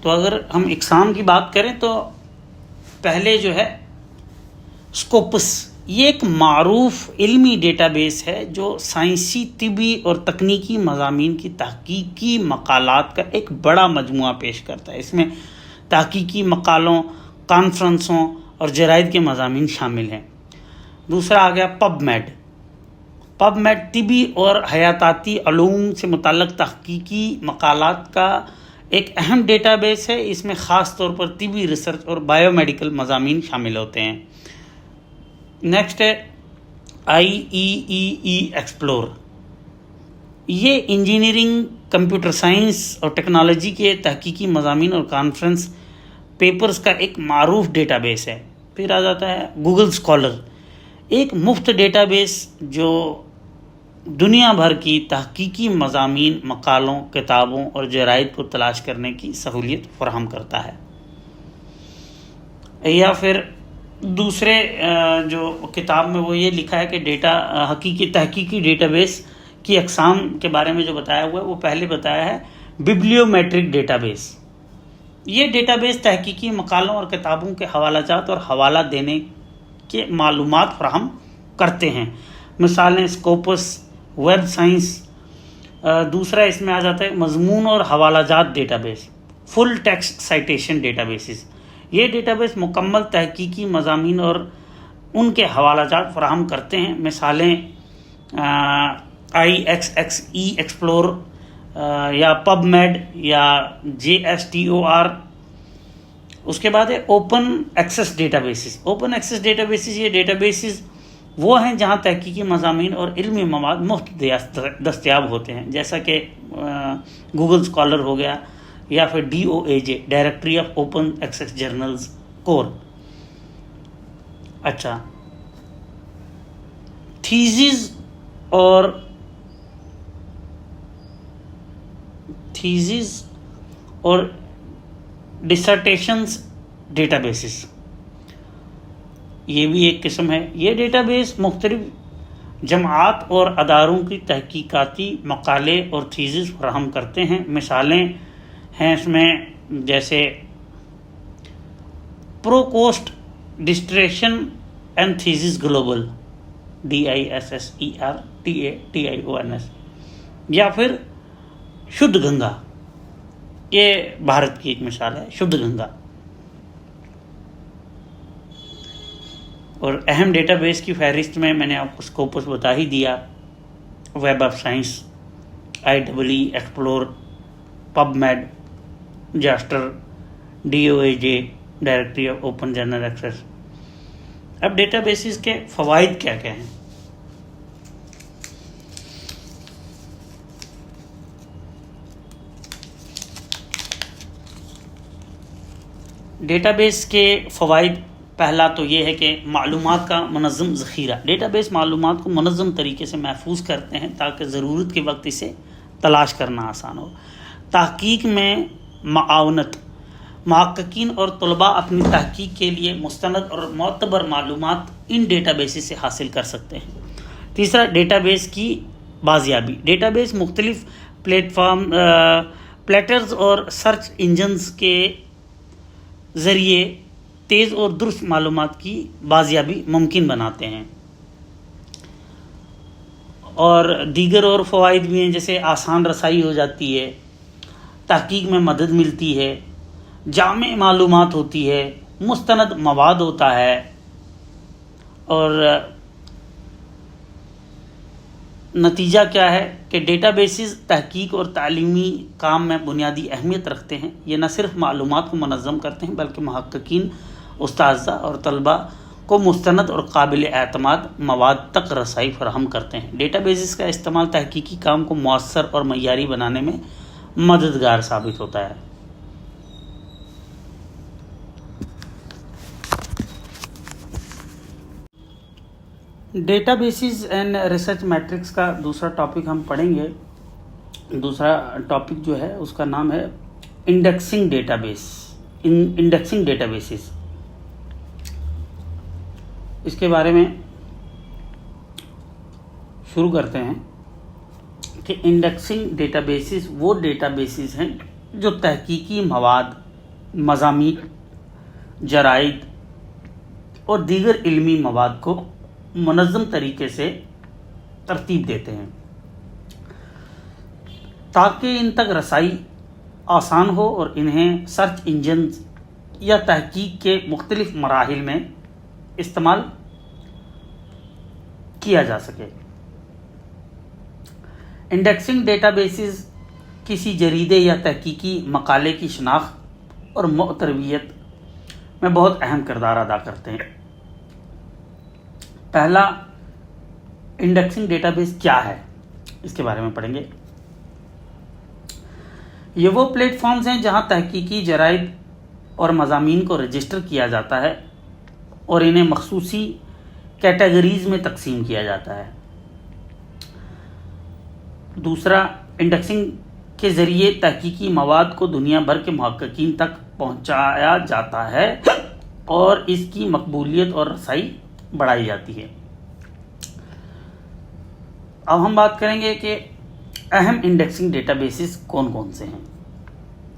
تو اگر ہم اقسام کی بات کریں تو پہلے جو ہے اسکوپس، یہ ایک معروف علمی ڈیٹا بیس ہے جو سائنسی، طبی اور تکنیکی مضامین کی تحقیقی مقالات کا ایک بڑا مجموعہ پیش کرتا ہے. اس میں تحقیقی مقالوں، کانفرنسوں اور جرائد کے مضامین شامل ہیں. دوسرا آ گیا پب میڈ. پب میڈ طبی اور حیاتیاتی علوم سے متعلق تحقیقی مقالات کا ایک اہم ڈیٹا بیس ہے. اس میں خاص طور پر طبی ریسرچ اور بایو میڈیکل مضامین شامل ہوتے ہیں. نیکسٹ ہے IEEE ایکسپلور. یہ انجینئرنگ، کمپیوٹر سائنس اور ٹیکنالوجی کے تحقیقی مضامین اور کانفرنس پیپرز کا ایک معروف ڈیٹا بیس ہے. پھر آ جاتا ہے گوگل اسکالر، ایک مفت ڈیٹا بیس جو دنیا بھر کی تحقیقی مضامین، مقالوں، کتابوں اور جرائد کو تلاش کرنے کی سہولیت فراہم کرتا ہے. یا پھر دوسرے جو کتاب میں وہ یہ لکھا ہے کہ تحقیقی ڈیٹا بیس کی اقسام کے بارے میں جو بتایا ہوا ہے وہ پہلے بتایا ہے ببلیومیٹرک ڈیٹا بیس. یہ ڈیٹا بیس تحقیقی مقالوں اور کتابوں کے حوالہ جات اور حوالہ دینے کے معلومات فراہم کرتے ہیں. مثالیں اسکوپس، ویب سائنس. دوسرا اس میں آ جاتا ہے مضمون اور حوالہ جات ڈیٹا بیس، فل ٹیکسٹ سائٹیشن ڈیٹا بیسز. یہ ڈیٹا بیس مکمل تحقیقی مضامین اور ان کے حوالہ جات فراہم کرتے ہیں. مثالیں IXXE ایکسپلور یا پب میڈ یا JSTOR. اس کے بعد ہے open access databases. Open access databases یہ ڈیٹا بیسز وہ ہیں جہاں تحقیقی مضامین اور علمی مواد مفت دستیاب ہوتے ہیں، جیسا کہ گوگل اسکالر ہو گیا یا پھر DOAJ directory of open access journals کور. اچھا، تھیسز اور ڈسرٹیشنز ڈیٹا بیسز یہ بھی ایک قسم ہے. یہ ڈیٹا بیس مختلف جماعت اور اداروں کی تحقیقاتی مقالے اور تھیسز فراہم کرتے ہیں. مثالیں ہیں اس میں جیسے پروکوسٹ ڈسٹریشن اینڈ تھیسز گلوبل DISSERTATIONS یا پھر شدھ گنگا، یہ بھارت کی ایک مثال ہے شدھ گنگا. اور اہم ڈیٹا بیس کی فہرست میں نے آپ کو اسکوپس بتا ہی دیا. Web of science, IEEE Xplore, PubMed, JSTOR, DOAJ directory of open journal access. اب ڈیٹا بیسز کے فوائد کیا کیا ہیں؟ ڈیٹا بیس کے فوائد، پہلا تو یہ ہے کہ معلومات کا منظم ذخیرہ. ڈیٹا بیس معلومات کو منظم طریقے سے محفوظ کرتے ہیں تاکہ ضرورت کے وقت اسے تلاش کرنا آسان ہو. تحقیق میں معاونت، محققین اور طلباء اپنی تحقیق کے لیے مستند اور معتبر معلومات ان ڈیٹا بیسز سے حاصل کر سکتے ہیں. تیسرا، ڈیٹا بیس کی بازیابی. ڈیٹا بیس مختلف پلیٹرز اور سرچ انجنز کے ذریعے تیز اور درست معلومات کی بازیابی ممکن بناتے ہیں. اور دیگر اور فوائد بھی ہیں، جیسے آسان رسائی ہو جاتی ہے، تحقیق میں مدد ملتی ہے، جامع معلومات ہوتی ہے، مستند مواد ہوتا ہے. اور نتیجہ کیا ہے کہ ڈیٹا بیسز تحقیق اور تعلیمی کام میں بنیادی اہمیت رکھتے ہیں. یہ نہ صرف معلومات کو منظم کرتے ہیں بلکہ محققین، اساتذہ اور طلباء کو مستند اور قابل اعتماد مواد تک رسائی فراہم کرتے ہیں. ڈیٹا بیسز کا استعمال تحقیقی کام کو مؤثر اور معیاری بنانے میں مددگار ثابت ہوتا ہے. Databases and research metrics کا دوسرا ٹاپک ہم پڑھیں گے. دوسرا ٹاپک جو ہے اس کا نام ہے indexing database. Indexing databases, اس کے بارے میں شروع کرتے ہیں کہ انڈیکسنگ ڈیٹا بیسز وہ ڈیٹا بیسز ہیں جو تحقیقی مواد، مضامین، جرائد اور دیگر علمی مواد کو منظم طریقے سے ترتیب دیتے ہیں تاکہ ان تک رسائی آسان ہو اور انہیں سرچ انجنز یا تحقیق کے مختلف مراحل میں استعمال کیا جا سکے. انڈیکسنگ ڈیٹا بیسز کسی جریدے یا تحقیقی مقالے کی شناخت اور معتبریت میں بہت اہم کردار ادا کرتے ہیں. پہلا، انڈیکسنگ ڈیٹا بیس کیا ہے، اس کے بارے میں پڑھیں گے. یہ وہ پلیٹ فارمز ہیں جہاں تحقیقی جرائد اور مضامین کو رجسٹر کیا جاتا ہے اور انہیں مخصوصی کیٹیگریز میں تقسیم کیا جاتا ہے. دوسرا، انڈیکسنگ کے ذریعے تحقیقی مواد کو دنیا بھر کے محققین تک پہنچایا جاتا ہے اور اس کی مقبولیت اور رسائی بڑھائی جاتی ہے. اب ہم بات کریں گے کہ اہم انڈیکسنگ ڈیٹا بیسز کون کون سے ہیں.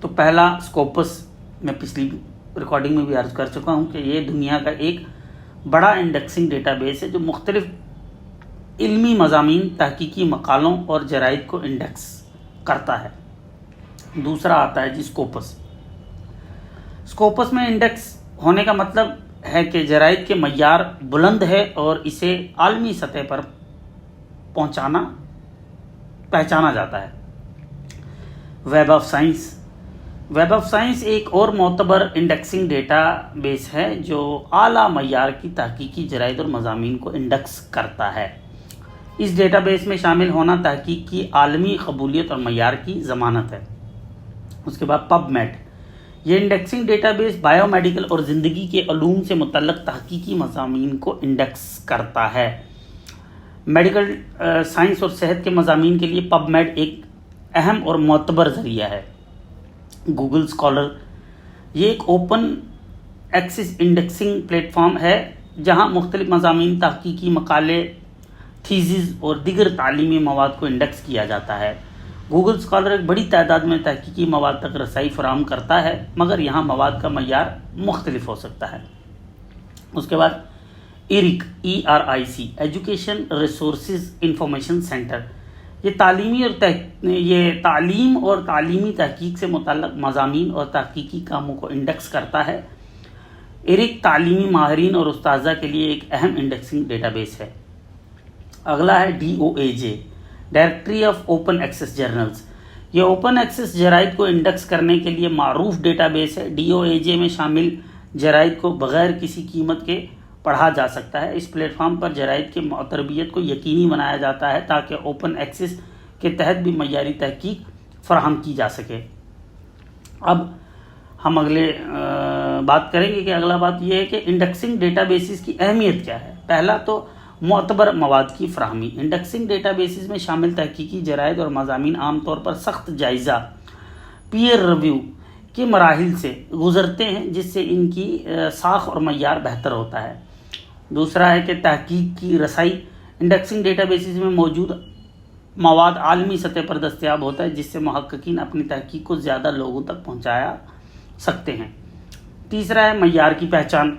تو پہلا اسکوپس، میں پچھلی ریکارڈنگ میں بھی عرض کر چکا ہوں کہ یہ دنیا کا ایک بڑا انڈیکسنگ ڈیٹا بیس ہے جو مختلف علمی مضامین، تحقیقی مقالوں اور جرائد کو انڈیکس کرتا ہے. دوسرا آتا ہے اسکوپس. اسکوپس میں انڈیکس ہونے کا مطلب ہے کہ جرائد کے معیار بلند ہے اور اسے عالمی سطح پر پہچانا جاتا ہے۔ Web of science. Web of science ایک اور معتبر انڈیکسنگ ڈیٹا بیس ہے جو اعلیٰ معیار کی تحقیقی جرائد اور مضامین کو انڈیکس کرتا ہے۔ اس ڈیٹا بیس میں شامل ہونا تحقیق کی عالمی قبولیت اور معیار کی ضمانت ہے۔ اس کے بعد پب میڈ۔ یہ indexing data base bio medical اور زندگی کے علوم سے متعلق تحقیقی مضامین کو انڈیکس کرتا ہے۔ میڈیکل سائنس اور صحت کے مضامین کے لیے پب میڈ ایک اہم اور معتبر ذریعہ ہے۔ Google Scholar. یہ ایک open access indexing platform ہے جہاں مختلف مضامین، تحقیقی مقالے، تھیسز اور دیگر تعلیمی مواد کو انڈیکس کیا جاتا ہے۔ گوگل اسکالر ایک بڑی تعداد میں تحقیقی مواد تک رسائی فراہم کرتا ہے، مگر یہاں مواد کا معیار مختلف ہو سکتا ہے۔ اس کے بعد Eric ERIC education resources information centre. یہ تعلیم اور تعلیمی تحقیق سے متعلق مضامین اور تحقیقی کاموں کو انڈیکس کرتا ہے۔ ایرک تعلیمی ماہرین اور اساتذہ کے لیے ایک اہم انڈیکسنگ ڈیٹا بیس ہے۔ اگلا ہے DOAJ directory of open access journals. یہ اوپن ایکسیس جرائد کو انڈیکس کرنے کے لیے معروف ڈیٹا بیس ہے۔ DOAJ میں شامل جرائد کو بغیر کسی قیمت کے پڑھا جا سکتا ہے۔ اس پلیٹ فارم پر جرائد کی معتبریت کو یقینی بنایا جاتا ہے تاکہ اوپن ایکسیس کے تحت بھی معیاری تحقیق فراہم کی جا سکے۔ اب ہم بات کریں گے کہ اگلا بات یہ ہے کہ انڈیکسنگ ڈیٹا بیسز کی اہمیت کیا ہے۔ پہلا تو معتبر مواد کی فراہمی۔ انڈیکسنگ ڈیٹا بیسز میں شامل تحقیقی جرائد اور مضامین عام طور پر سخت جائزہ پیئر ریویو کے مراحل سے گزرتے ہیں، جس سے ان کی ساخت اور معیار بہتر ہوتا ہے۔ دوسرا ہے کہ تحقیق کی رسائی۔ انڈیکسنگ ڈیٹا بیسز میں موجود مواد عالمی سطح پر دستیاب ہوتا ہے، جس سے محققین اپنی تحقیق کو زیادہ لوگوں تک پہنچایا سکتے ہیں۔ تیسرا ہے معیار کی پہچان۔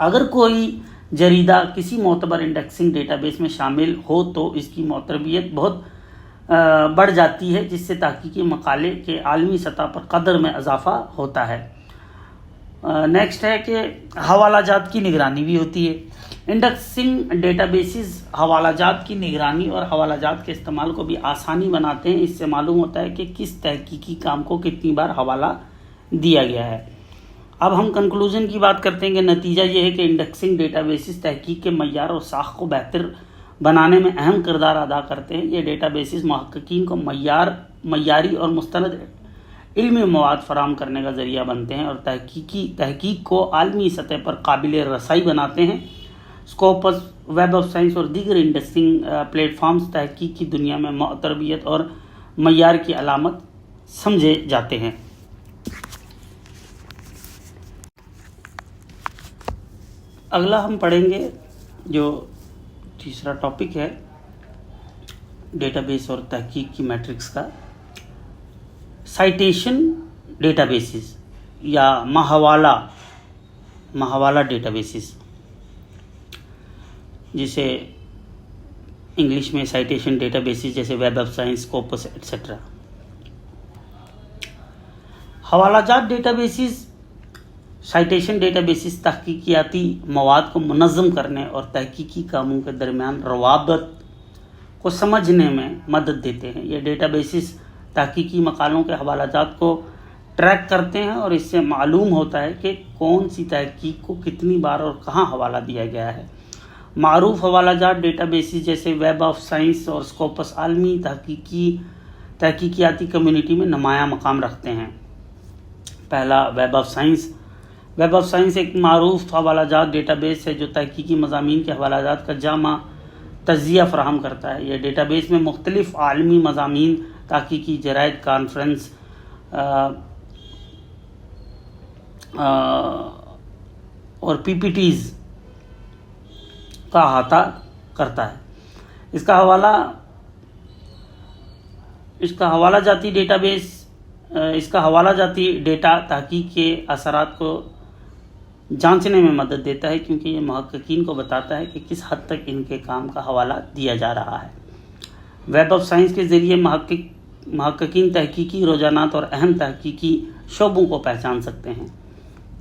اگر کوئی جریدہ کسی معتبر انڈیکسنگ ڈیٹا بیس میں شامل ہو تو اس کی معتبریت بہت بڑھ جاتی ہے، جس سے تحقیقی مقالے کے عالمی سطح پر قدر میں اضافہ ہوتا ہے۔ نیکسٹ ہے کہ حوالہ جات کی نگرانی بھی ہوتی ہے۔ انڈیکسنگ ڈیٹا بیسز حوالہ جات کی نگرانی اور حوالہ جات کے استعمال کو بھی آسانی بناتے ہیں۔ اس سے معلوم ہوتا ہے کہ کس تحقیقی کام کو کتنی بار حوالہ دیا گیا ہے۔ اب ہم کنکلوژن کی بات کرتے ہیں کہ نتیجہ یہ ہے کہ انڈیکسنگ ڈیٹا بیسز تحقیق کے معیار اور ساخت کو بہتر بنانے میں اہم کردار ادا کرتے ہیں۔ یہ ڈیٹا بیسز محققین کو معیاری اور مستند علمی مواد فراہم کرنے کا ذریعہ بنتے ہیں اور تحقیق کو عالمی سطح پر قابل رسائی بناتے ہیں۔ اسکوپس، ویب آف سائنس اور دیگر انڈیکسنگ پلیٹ فارمز تحقیق کی دنیا میں معتبریت اور معیار کی علامت سمجھے جاتے ہیں۔ اگلا ہم پڑھیں گے جو تیسرا ٹاپک ہے ڈیٹا بیس اور تحقیق کی میٹرکس کا، سائٹیشن ڈیٹا بیسز یا ماحوالہ ڈیٹا بیسز، جسے انگلش میں سائٹیشن ڈیٹا بیسز جیسے web of science, Scopus etcetera. حوالہ جات databases, citation databases تحقیقیاتی مواد کو منظم کرنے اور تحقیقی کاموں کے درمیان روابط کو سمجھنے میں مدد دیتے ہیں۔ یہ ڈیٹا بیسز تحقیقی مقالوں کے حوالہ جات کو ٹریک کرتے ہیں اور اس سے معلوم ہوتا ہے کہ کون سی تحقیق کو کتنی بار اور کہاں حوالہ دیا گیا ہے۔ معروف حوالہ جات ڈیٹا بیسز جیسے ویب آف سائنس اور اسکوپس عالمی تحقیقیاتی کمیونٹی میں نمایاں مقام رکھتے ہیں۔ پہلا، web of science. Web of science ایک معروف حوالہ جات ڈیٹا بیس ہے جو تحقیقی مضامین کے حوالہ جات کا جامع تجزیہ فراہم کرتا ہے۔ یہ ڈیٹا بیس میں مختلف عالمی مضامین، تحقیقی جرائد، کانفرنس اور PPTs کا احاطہ کرتا ہے۔ اس کا حوالہ جاتی ڈیٹا تحقیق کے اثرات کو جانچنے میں مدد دیتا ہے، کیونکہ یہ محققین کو بتاتا ہے کہ کس حد تک ان کے کام کا حوالہ دیا جا رہا ہے۔ ویب آف سائنس کے ذریعے محققین تحقیقی رجحانات اور اہم تحقیقی شعبوں کو پہچان سکتے ہیں۔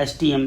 STM,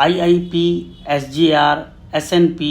IIP, SGR, SNP,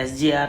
SGR,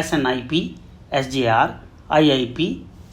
SNIP, SGR, IIP,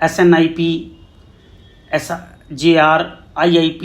SNIP, SGR, IIP,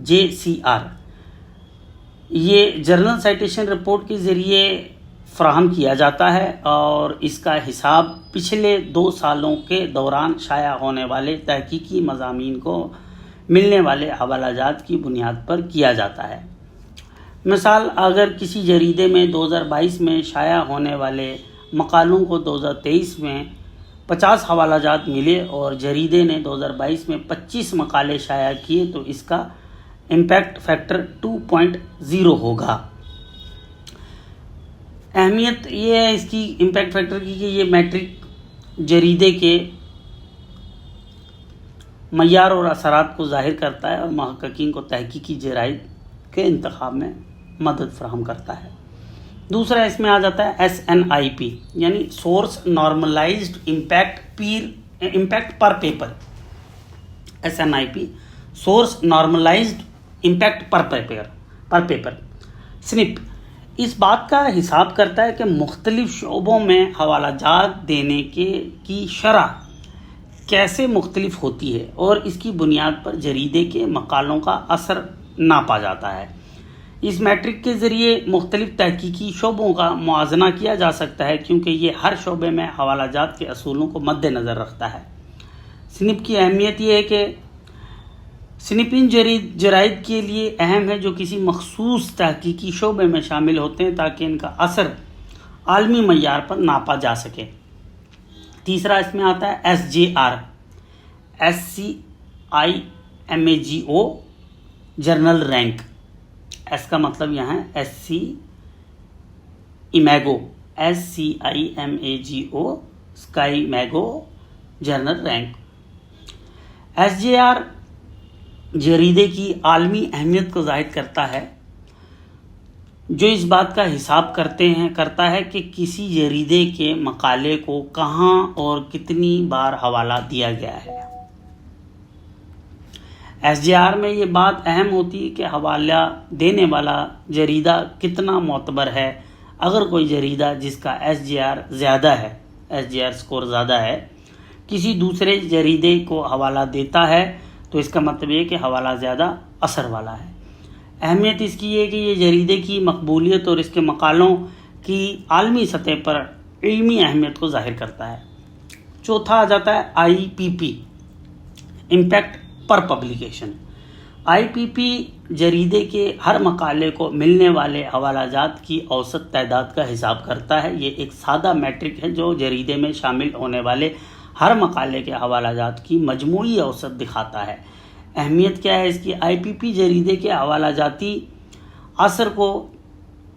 JCR। یہ جرنل سائٹیشن رپورٹ کے ذریعے فراہم کیا جاتا ہے اور اس کا حساب پچھلے 2 سالوں کے دوران شائع ہونے والے تحقیقی مضامین کو ملنے والے حوالہ جات کی بنیاد پر کیا جاتا ہے۔ مثال، اگر کسی جریدے میں 2022 میں شائع ہونے والے مقالوں کو 2023 میں 50 حوالہ جات ملے اور جریدے نے 2022 میں 25 مقالے شائع کیے تو اس کا امپیکٹ فیکٹر 2.0 ہوگا۔ اہمیت یہ ہے اس کی امپیکٹ فیکٹر کی کہ یہ میٹرک جریدے کے معیار اور اثرات کو ظاہر کرتا ہے اور محققین کو تحقیقی جرائد کے انتخاب میں مدد فراہم کرتا ہے۔ دوسرا اس میں آ جاتا ہے SNIP، یعنی source normalised impact per paper. SNIP source normalised impact per paper. SNIP اس بات کا حساب کرتا ہے کہ مختلف شعبوں میں حوالہ جات دینے کی شرح کیسے مختلف ہوتی ہے اور اس کی بنیاد پر جریدے کے مقالوں کا اثر ناپا جاتا ہے۔ اس میٹرک کے ذریعے مختلف تحقیقی شعبوں کا موازنہ کیا جا سکتا ہے کیونکہ یہ ہر شعبے میں حوالہ جات کے اصولوں کو مد نظر رکھتا ہے۔ SNIP کی اہمیت یہ ہے کہ SNIP ان جرائد کے لیے اہم ہے جو کسی مخصوص تحقیقی شعبے میں شامل ہوتے ہیں تاکہ ان کا اثر عالمی معیار پر ناپا جا سکے۔ تیسرا اس میں آتا ہے SJR، SCIMAGO جرنل رینک۔ اس کا مطلب یہاں ہے SCIMAGO SCIMAGO journal rank. SJR جریدے کی عالمی اہمیت کو ظاہر کرتا ہے جو اس بات کا حساب کرتا ہے کہ کسی جریدے کے مقالے کو کہاں اور کتنی بار حوالہ دیا گیا ہے۔ SJR میں یہ بات اہم ہوتی ہے کہ حوالہ دینے والا جریدہ کتنا معتبر ہے۔ اگر کوئی جریدہ جس کا SJR سکور زیادہ ہے کسی دوسرے جریدے کو حوالہ دیتا ہے تو اس کا مطلب یہ کہ حوالہ زیادہ اثر والا ہے۔ اہمیت اس کی یہ کہ یہ جریدے کی مقبولیت اور اس کے مقالوں کی عالمی سطح پر علمی اہمیت کو ظاہر کرتا ہے۔ چوتھا آ جاتا ہے IPP، امپیکٹ پر پبلیکیشن۔ IPP جریدے کے ہر مقالے کو ملنے والے حوالہ جات کی اوسط تعداد کا حساب کرتا ہے۔ یہ ایک سادہ میٹرک ہے جو جریدے میں شامل ہونے والے ہر مقالے کے حوالہ جات کی مجموعی اوسط دکھاتا ہے۔ اہمیت کیا ہے اس کی؟ IPP جریدے کے حوالہ جاتی اثر کو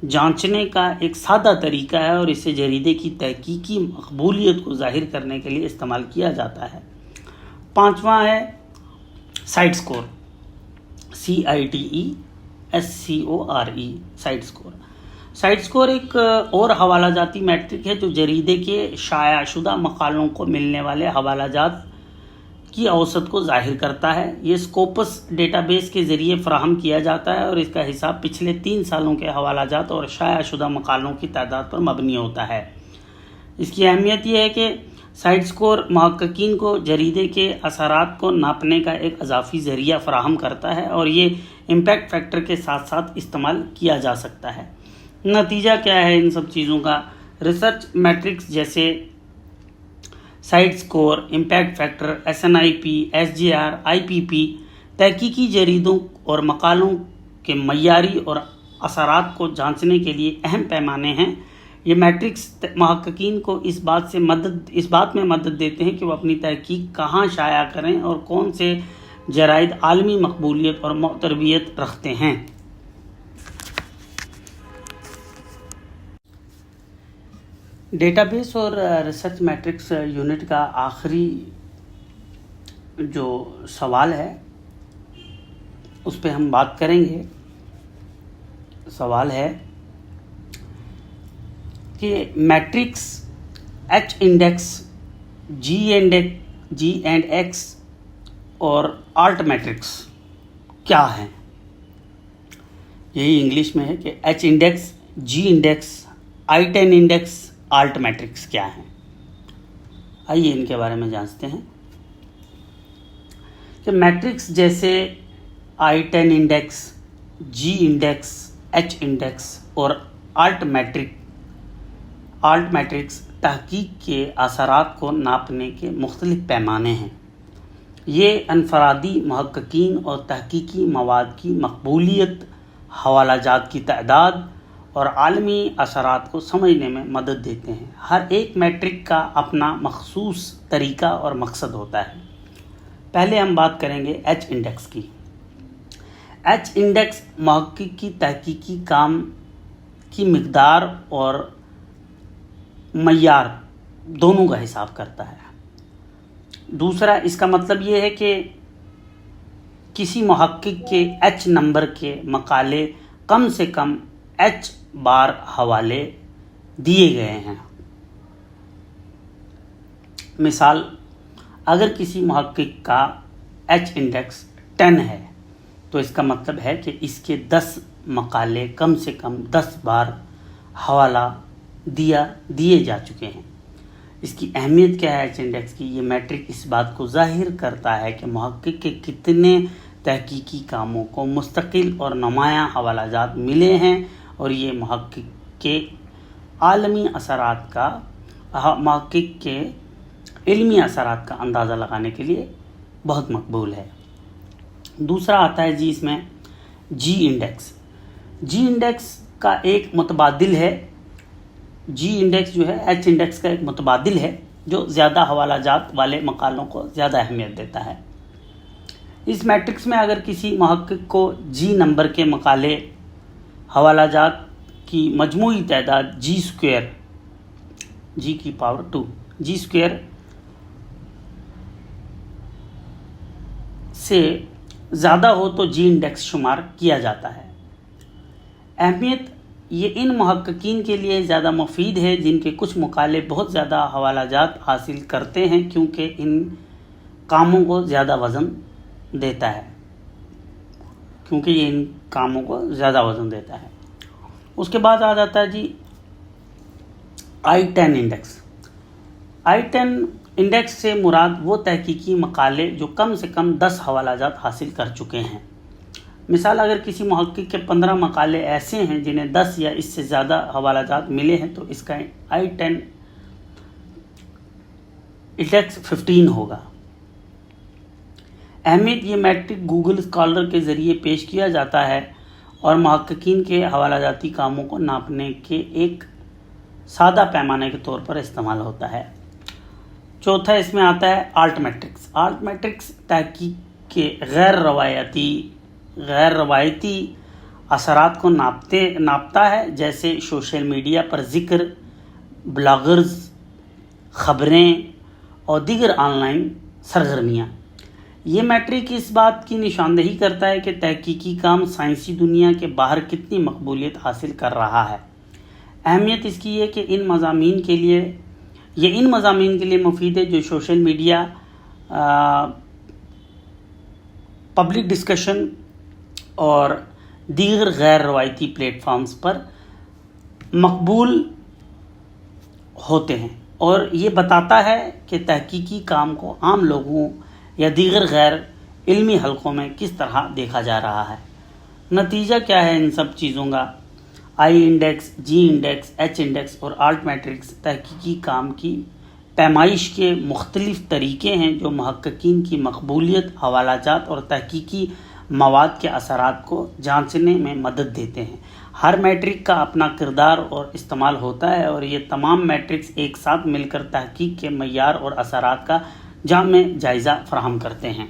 جانچنے کا ایک سادہ طریقہ ہے اور اسے جریدے کی تحقیقی مقبولیت کو ظاہر کرنے کے لیے استعمال کیا جاتا ہے۔ پانچواں ہے cite score, CITE SCORE cite score. Cite score ایک اور حوالہ جاتی میٹرک ہے جو جریدے کے شائع شدہ مقالوں کو ملنے والے حوالہ جات کی اوسط کو ظاہر کرتا ہے۔ یہ سکوپس ڈیٹا بیس کے ذریعے فراہم کیا جاتا ہے اور اس کا حساب پچھلے 3 سالوں کے حوالہ جات اور شائع شدہ مقالوں کی تعداد پر مبنی ہوتا ہے۔ اس کی اہمیت یہ ہے کہ سائٹ سکور محققین کو جریدے کے اثرات کو ناپنے کا ایک اضافی ذریعہ فراہم کرتا ہے اور یہ امپیکٹ فیکٹر کے ساتھ ساتھ استعمال کیا جا سکتا ہے۔ نتیجہ کیا ہے ان سب چیزوں کا؟ ریسرچ میٹرکس جیسے cite score, impact factor, SNIP، SJR، IPP تحقیقی جریدوں اور مقالوں کے معیاری اور اثرات کو جانچنے کے لیے اہم پیمانے ہیں۔ یہ میٹرکس محققین کو اس بات میں مدد دیتے ہیں کہ وہ اپنی تحقیق کہاں شائع کریں اور کون سے جرائد عالمی مقبولیت اور معتبریت رکھتے ہیں۔ ڈیٹا بیس اور ریسرچ میٹرکس یونٹ کا آخری جو سوال ہے اس پہ ہم بات کریں گے۔ سوال ہے کہ matrix H index, G and X اور آلٹ میٹرکس کیا ہیں؟ یہی انگلش میں ہے کہ H index, G index, I10 index, alt matrix کیا ہیں؟ آئیے ان کے بارے میں جانتے ہیں کہ میٹرکس جیسے I10 index, G index, H index اور آلٹ میٹرکس تحقیق کے اثرات کو ناپنے کے مختلف پیمانے ہیں۔ یہ انفرادی محققین اور تحقیقی مواد کی مقبولیت، حوالہ جات کی تعداد اور عالمی اثرات کو سمجھنے میں مدد دیتے ہیں۔ ہر ایک میٹرک کا اپنا مخصوص طریقہ اور مقصد ہوتا ہے۔ پہلے ہم بات کریں گے ایچ انڈیکس کی۔ ایچ انڈیکس محقق کی تحقیقی کام کی مقدار اور معیار دونوں کا حساب کرتا ہے۔ دوسرا، اس کا مطلب یہ ہے کہ کسی محقق کے ایچ نمبر کے مقالے کم سے کم ایچ بار حوالے دیے گئے ہیں۔ مثال، اگر کسی محقق کا ایچ انڈیکس 10 ہے تو اس کا مطلب ہے کہ اس کے 10 مقالے کم سے کم 10 بار حوالہ دیے جا چکے ہیں۔ اس کی اہمیت کیا ہے ایچ انڈیکس کی؟ یہ میٹرک اس بات کو ظاہر کرتا ہے کہ محقق کے کتنے تحقیقی کاموں کو مستقل اور نمایاں حوالہ جات ملے ہیں، اور یہ محقق کے عالمی اثرات کا محقق کے علمی اثرات کا اندازہ لگانے کے لیے بہت مقبول ہے۔ دوسرا آتا ہے اس میں جی انڈیکس۔ جی انڈیکس کا ایک متبادل ہے۔ جی انڈیکس جو ہے ایچ انڈیکس کا ایک متبادل ہے جو زیادہ حوالہ جات والے مقالوں کو زیادہ اہمیت دیتا ہے۔ اس میٹرکس میں اگر کسی محقق کو جی نمبر کے مقالے حوالہ جات کی مجموعی تعداد جی کی پاور 2 جی اسکوئر سے زیادہ ہو تو جی انڈیکس شمار کیا جاتا ہے۔ اہمیت یہ ان محققین کے لیے زیادہ مفید ہے جن کے کچھ مقالے بہت زیادہ حوالہ جات حاصل کرتے ہیں، کیونکہ ان کاموں کو زیادہ وزن دیتا ہے۔ اس کے بعد آ جاتا ہے I10 انڈیکس۔ I10 انڈیکس سے مراد وہ تحقیقی مقالے جو کم سے کم 10 حوالہ جات حاصل کر چکے ہیں۔ مثال، اگر کسی محقق کے 15 مقالے ایسے ہیں جنہیں 10 یا اس سے زیادہ حوالہ جات ملے ہیں تو اس کا I10 انڈیکس 15 ہوگا۔ اہمیت یہ میٹرک گوگل اسکالر کے ذریعے پیش کیا جاتا ہے اور محققین کے حوالہ جاتی کاموں کو ناپنے کے ایک سادہ پیمانے کے طور پر استعمال ہوتا ہے۔ چوتھا اس میں آتا ہے آلٹ میٹرکس۔ آلٹ میٹرکس تحقیق کے غیر روایتی اثرات کو ناپتا ہے، جیسے سوشل میڈیا پر ذکر، بلاگرز، خبریں اور دیگر آن لائن سرگرمیاں۔ یہ میٹرک اس بات کی نشاندہی کرتا ہے کہ تحقیقی کام سائنسی دنیا کے باہر کتنی مقبولیت حاصل کر رہا ہے۔ اہمیت اس کی ہے کہ ان مضامین کے لیے مفید ہے جو سوشل میڈیا، پبلک ڈسکشن اور دیگر غیر روایتی پلیٹ فارمز پر مقبول ہوتے ہیں، اور یہ بتاتا ہے کہ تحقیقی کام کو عام لوگوں یا دیگر غیر علمی حلقوں میں کس طرح دیکھا جا رہا ہے۔ نتیجہ کیا ہے ان سب چیزوں کا؟ آئی انڈیکس، جی انڈیکس، ایچ انڈیکس اور آلٹ میٹرکس تحقیقی کام کی پیمائش کے مختلف طریقے ہیں جو محققین کی مقبولیت، حوالہ جات اور تحقیقی مواد کے اثرات کو جانچنے میں مدد دیتے ہیں۔ ہر میٹرک کا اپنا کردار اور استعمال ہوتا ہے، اور یہ تمام میٹرکس ایک ساتھ مل کر تحقیق کے معیار اور اثرات کا جامع جائزہ فراہم کرتے ہیں۔